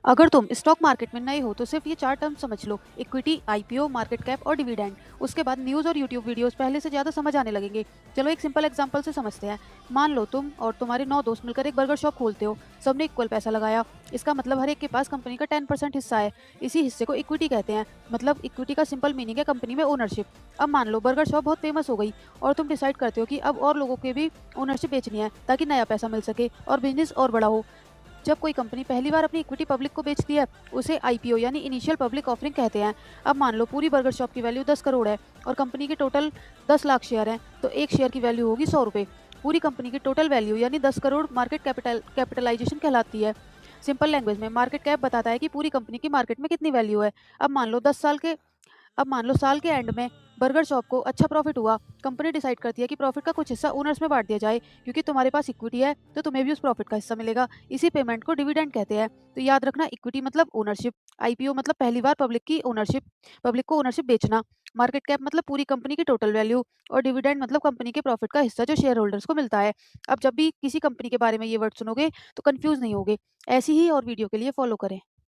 अगर तुम stock market में नए हो तो सिर्फ ये 4 टर्म समझ लो। इक्विटी, आईपीओ, मार्केट कैप और डिविडेंड। उसके बाद न्यूज़ और यूट्यूब वीडियोस पहले से ज़्यादा समझ आने लगेंगे। चलो एक सिंपल एग्जांपल से समझते हैं। मान लो तुम और तुम्हारे 9 दोस्त मिलकर एक बर्गर शॉप खोलते हो। सबने इक्वल पैसा लगाया। इसका मतलब हर एक के पास कंपनी का 10% हिस्सा है। इसी हिस्से को इक्विटी कहते हैं। मतलब इक्विटी का सिंपल मीनिंग है कंपनी में ओनरशिप। अब मान लो बर्गर शॉप बहुत फेमस हो गई और तुम डिसाइड करते हो कि अब और लोगों के भी ओनरशिप बेचनी है ताकि नया पैसा मिल सके और बिजनेस और बड़ा हो। जब कोई कंपनी पहली बार अपनी इक्विटी पब्लिक को बेचती है, उसे आईपीओ यानी इनिशियल पब्लिक ऑफरिंग कहते हैं। अब मान लो पूरी बर्गर शॉप की वैल्यू 10 करोड़ है और कंपनी के टोटल 10 लाख शेयर हैं, तो एक शेयर की वैल्यू होगी 100 रुपये। पूरी कंपनी की टोटल वैल्यू यानी 10 करोड़ मार्केट कैपिटलाइजेशन कहलाती है। सिंपल लैंग्वेज में मार्केट कैप बताता है कि पूरी कंपनी की मार्केट में कितनी वैल्यू है। अब मान लो 10 साल के अब मान लो साल के एंड में बर्गर शॉप को अच्छा प्रॉफिट हुआ। कंपनी डिसाइड करती है कि प्रॉफिट का कुछ हिस्सा ओनर्स में बांट दिया जाए, क्योंकि तुम्हारे पास इक्विटी है तो तुम्हें भी उस प्रॉफिट का हिस्सा मिलेगा। इसी पेमेंट को डिविडेंड कहते हैं। तो याद रखना, इक्विटी मतलब ओनरशिप, आईपीओ मतलब पहली बार पब्लिक को ओनरशिप बेचना, मार्केट कैप मतलब पूरी कंपनी की टोटल वैल्यू, और डिविडेंड मतलब कंपनी के प्रॉफिट का हिस्सा जो शेयर होल्डर्स को मिलता है। अब जब भी किसी कंपनी के बारे में ये वर्ड सुनोगे तो कंफ्यूज नहीं होगे। ऐसी ही और वीडियो के लिए फॉलो करें।